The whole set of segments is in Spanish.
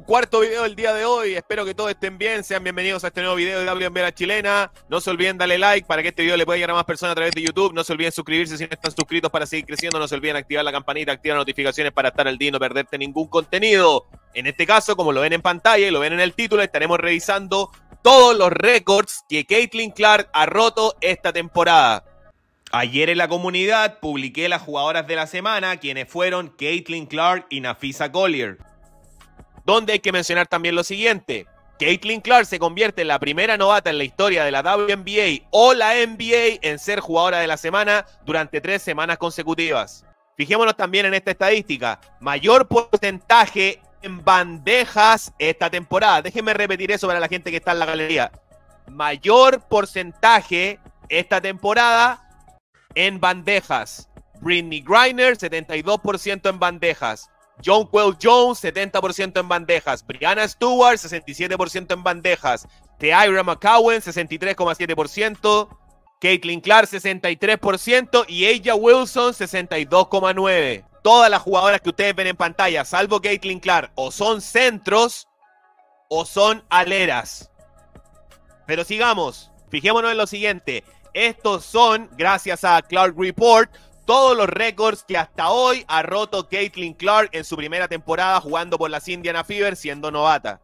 Cuarto video del día de hoy. Espero que todos estén bien. Sean bienvenidos a este nuevo video de WNBA La Chilena. No se olviden darle like para que este video le pueda llegar a más personas a través de YouTube. No se olviden suscribirse si no están suscritos para seguir creciendo. No se olviden activar la campanita, activar notificaciones para estar al día y no perderte ningún contenido. En este caso, como lo ven en pantalla y lo ven en el título, estaremos revisando todos los récords que Caitlin Clark ha roto esta temporada. Ayer en la comunidad publiqué las jugadoras de la semana, quienes fueron Caitlin Clark y Napheesa Collier. Donde hay que mencionar también lo siguiente: Caitlin Clark se convierte en la primera novata en la historia de la WNBA o la NBA en ser jugadora de la semana durante 3 semanas consecutivas. Fijémonos también en esta estadística: mayor porcentaje en bandejas esta temporada. Déjenme repetir eso para la gente que está en la galería. Mayor porcentaje esta temporada en bandejas. Brittney Griner, 72% en bandejas. Jonquel Jones, 70% en bandejas. Breanna Stewart, 67% en bandejas. Tyra McCowan, 63,7%. Caitlin Clark, 63%. Y A'ja Wilson, 62,9%. Todas las jugadoras que ustedes ven en pantalla, salvo Caitlin Clark, o son centros o son aleras. Pero sigamos. Fijémonos en lo siguiente. Estos son, gracias a Clark Report, todos los récords que hasta hoy ha roto Caitlin Clark en su primera temporada jugando por las Indiana Fever siendo novata.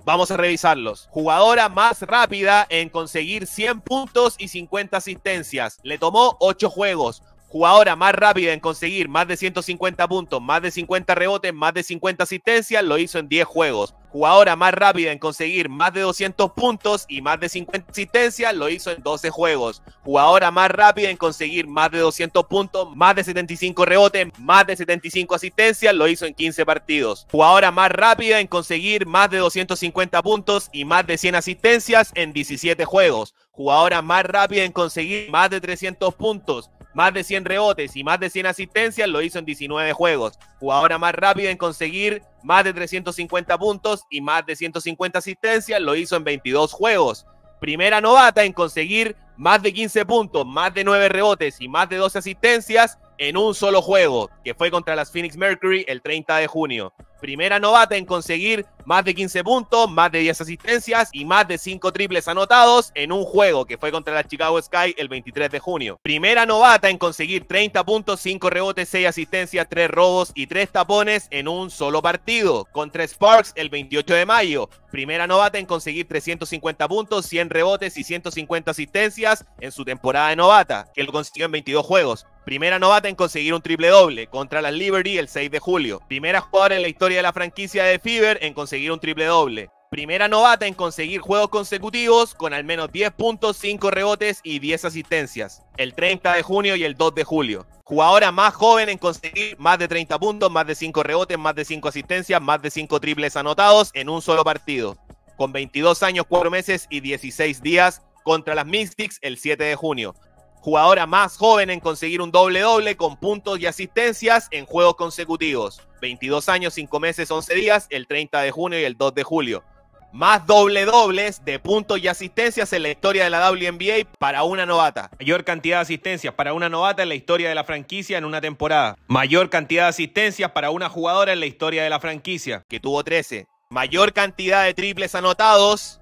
Vamos a revisarlos. Jugadora más rápida en conseguir 100 puntos y 50 asistencias. Le tomó 8 juegos. Jugadora más rápida en conseguir más de 150 puntos, más de 50 rebotes, más de 50 asistencias, lo hizo en 10 juegos. Jugadora más rápida en conseguir más de 200 puntos y más de 50 asistencias, lo hizo en 12 juegos. Jugadora más rápida en conseguir más de 200 puntos, más de 75 rebotes, más de 75 asistencias, lo hizo en 15 partidos. Jugadora más rápida en conseguir más de 250 puntos y más de 100 asistencias en 17 juegos. Jugadora más rápida en conseguir más de 300 puntos, más de 100 rebotes y más de 100 asistencias, lo hizo en 19 juegos. Jugadora más rápida en conseguir más de 350 puntos y más de 150 asistencias, lo hizo en 22 juegos. Primera novata en conseguir más de 15 puntos, más de 9 rebotes y más de 12 asistencias en un solo juego, que fue contra las Phoenix Mercury el 30 de junio. Primera novata en conseguir más de 15 puntos, más de 10 asistencias y más de 5 triples anotados en un juego, que fue contra la Chicago Sky el 23 de junio. Primera novata en conseguir 30 puntos, 5 rebotes, 6 asistencias, 3 robos y 3 tapones en un solo partido, contra Sparks el 28 de mayo. Primera novata en conseguir 350 puntos, 100 rebotes y 150 asistencias en su temporada de novata, que lo consiguió en 22 juegos. Primera novata en conseguir un triple doble contra las Liberty el 6 de julio. Primera jugadora en la historia de la franquicia de Fever en conseguir un triple doble. Primera novata en conseguir juegos consecutivos con al menos 10 puntos, 5 rebotes y 10 asistencias, el 30 de junio y el 2 de julio. Jugadora más joven en conseguir más de 30 puntos, más de 5 rebotes, más de 5 asistencias, más de 5 triples anotados en un solo partido, con 22 años, 4 meses y 16 días contra las Mystics el 7 de junio. Jugadora más joven en conseguir un doble-doble con puntos y asistencias en juegos consecutivos. 22 años, 5 meses, 11 días, el 30 de junio y el 2 de julio. Más doble-dobles de puntos y asistencias en la historia de la WNBA para una novata. Mayor cantidad de asistencias para una novata en la historia de la franquicia en una temporada. Mayor cantidad de asistencias para una jugadora en la historia de la franquicia, que tuvo 13. Mayor cantidad de triples anotados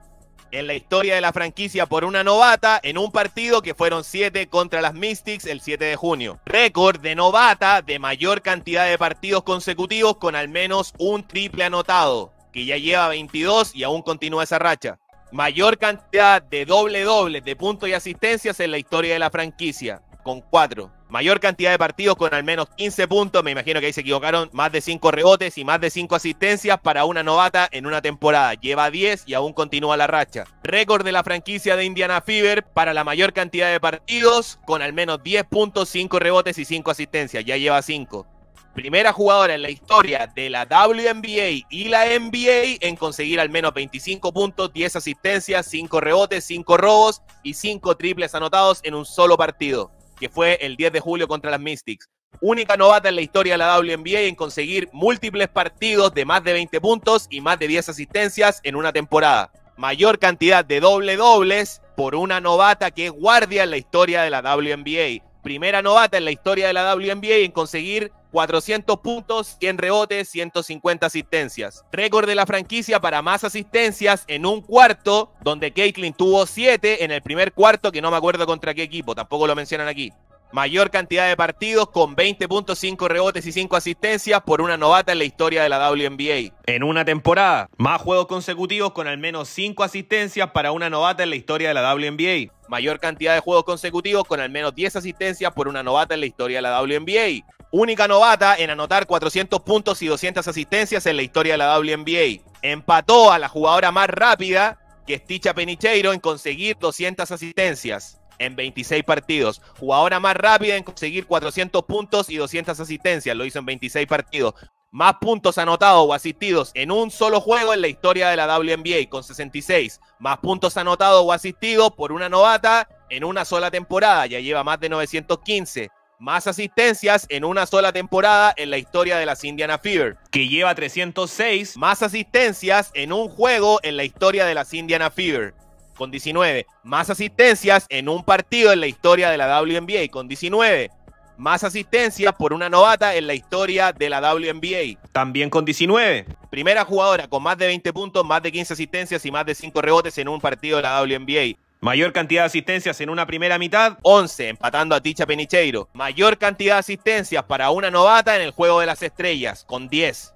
en la historia de la franquicia por una novata en un partido, que fueron 7 contra las Mystics el 7 de junio. Récord de novata de mayor cantidad de partidos consecutivos con al menos un triple anotado, que ya lleva 22 y aún continúa esa racha. Mayor cantidad de doble-dobles de puntos y asistencias en la historia de la franquicia, con 4. Mayor cantidad de partidos con al menos 15 puntos, me imagino que ahí se equivocaron, más de 5 rebotes y más de 5 asistencias para una novata en una temporada. Lleva 10 y aún continúa la racha. Récord de la franquicia de Indiana Fever para la mayor cantidad de partidos con al menos 10 puntos, 5 rebotes y 5 asistencias. Ya lleva 5. Primera jugadora en la historia de la WNBA y la NBA en conseguir al menos 25 puntos, 10 asistencias, 5 rebotes, 5 robos y 5 triples anotados en un solo partido, que fue el 10 de julio contra las Mystics. Única novata en la historia de la WNBA en conseguir múltiples partidos de más de 20 puntos y más de 10 asistencias en una temporada. Mayor cantidad de doble-dobles por una novata que es guardia en la historia de la WNBA. Primera novata en la historia de la WNBA en conseguir 400 puntos, 100 rebotes, 150 asistencias. Récord de la franquicia para más asistencias en un cuarto, donde Caitlin tuvo 7 en el primer cuarto, que no me acuerdo contra qué equipo, tampoco lo mencionan aquí. Mayor cantidad de partidos con 20 puntos, 5 rebotes y 5 asistencias por una novata en la historia de la WNBA. En una temporada, más juegos consecutivos con al menos 5 asistencias para una novata en la historia de la WNBA. Mayor cantidad de juegos consecutivos con al menos 10 asistencias por una novata en la historia de la WNBA. Única novata en anotar 400 puntos y 200 asistencias en la historia de la WNBA. Empató a la jugadora más rápida, que es Ticha Penicheiro, en conseguir 200 asistencias en 26 partidos. Jugadora más rápida en conseguir 400 puntos y 200 asistencias. Lo hizo en 26 partidos. Más puntos anotados o asistidos en un solo juego en la historia de la WNBA, con 66. Más puntos anotados o asistidos por una novata en una sola temporada. Ya lleva más de 915. Más asistencias en una sola temporada en la historia de las Indiana Fever, que lleva 306. Más asistencias en un juego en la historia de las Indiana Fever, con 19. Más asistencias en un partido en la historia de la WNBA, con 19. Más asistencias por una novata en la historia de la WNBA, también con 19. Primera jugadora con más de 20 puntos, más de 15 asistencias y más de 5 rebotes en un partido de la WNBA. Mayor cantidad de asistencias en una primera mitad, 11, empatando a Ticha Penicheiro. Mayor cantidad de asistencias para una novata en el Juego de las Estrellas, con 10.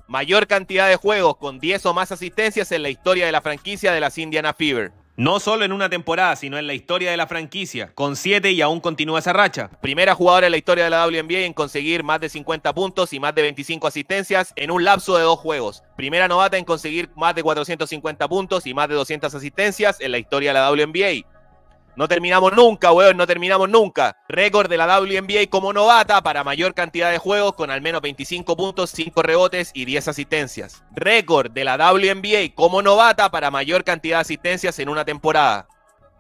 Mayor cantidad de juegos con 10 o más asistencias en la historia de la franquicia de las Indiana Fever. No solo en una temporada, sino en la historia de la franquicia, con 7 y aún continúa esa racha. Primera jugadora en la historia de la WNBA en conseguir más de 50 puntos y más de 25 asistencias en un lapso de 2 juegos. Primera novata en conseguir más de 450 puntos y más de 200 asistencias en la historia de la WNBA. No terminamos nunca, weón, no terminamos nunca. Récord de la WNBA como novata para mayor cantidad de juegos con al menos 25 puntos, 5 rebotes y 10 asistencias. Récord de la WNBA como novata para mayor cantidad de asistencias en una temporada.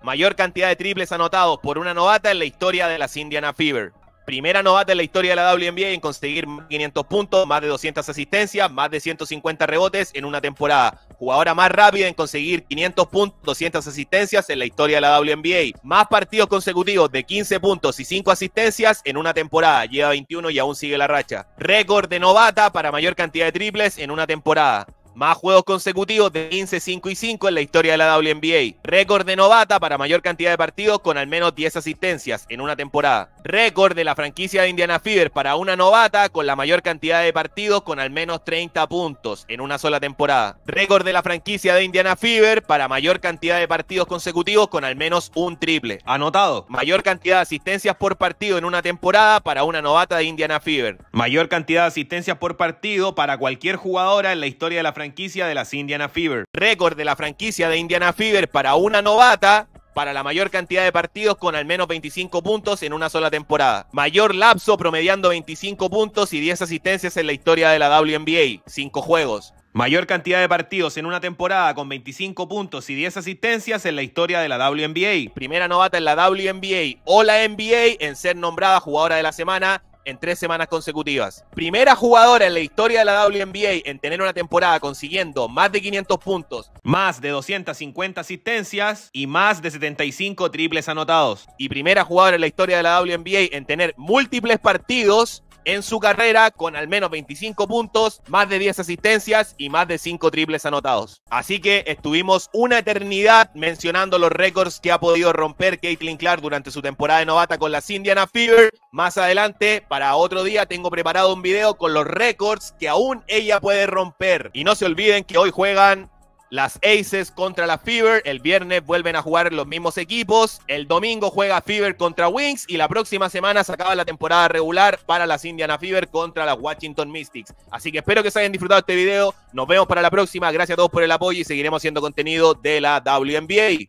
Mayor cantidad de triples anotados por una novata en la historia de las Indiana Fever. Primera novata en la historia de la WNBA en conseguir 500 puntos, más de 200 asistencias, más de 150 rebotes en una temporada. Jugadora más rápida en conseguir 500 puntos, 200 asistencias en la historia de la WNBA. Más partidos consecutivos de 15 puntos y 5 asistencias en una temporada. Lleva 21 y aún sigue la racha. Récord de novata para mayor cantidad de triples en una temporada. Más juegos consecutivos de 15, 5 y 5 en la historia de la WNBA. Récord de novata para mayor cantidad de partidos con al menos 10 asistencias en una temporada. Récord de la franquicia de Indiana Fever para una novata con la mayor cantidad de partidos con al menos 30 puntos en una sola temporada. Récord de la franquicia de Indiana Fever para mayor cantidad de partidos consecutivos con al menos un triple anotado. Mayor cantidad de asistencias por partido en una temporada para una novata de Indiana Fever. Mayor cantidad de asistencias por partido para cualquier jugadora en la historia de la franquicia de las Indiana Fever. Récord de la franquicia de Indiana Fever para una novata para la mayor cantidad de partidos con al menos 25 puntos en una sola temporada. Mayor lapso promediando 25 puntos y 10 asistencias en la historia de la WNBA, 5 juegos. Mayor cantidad de partidos en una temporada con 25 puntos y 10 asistencias en la historia de la WNBA. Primera novata en la WNBA o la NBA en ser nombrada jugadora de la semana en 3 semanas consecutivas. Primera jugadora en la historia de la WNBA en tener una temporada consiguiendo más de 500 puntos, más de 250 asistencias y más de 75 triples anotados. Y primera jugadora en la historia de la WNBA en tener múltiples partidos en su carrera con al menos 25 puntos, más de 10 asistencias y más de 5 triples anotados. Así que estuvimos una eternidad mencionando los récords que ha podido romper Caitlin Clark durante su temporada de novata con las Indiana Fever. Más adelante, para otro día, tengo preparado un video con los récords que aún ella puede romper. Y no se olviden que hoy juegan las Aces contra la Fever. El viernes vuelven a jugar los mismos equipos. El domingo juega Fever contra Wings. Y la próxima semana se acaba la temporada regular para las Indiana Fever contra las Washington Mystics. Así que espero que se hayan disfrutado este video. Nos vemos para la próxima. Gracias a todos por el apoyo y seguiremos haciendo contenido de la WNBA.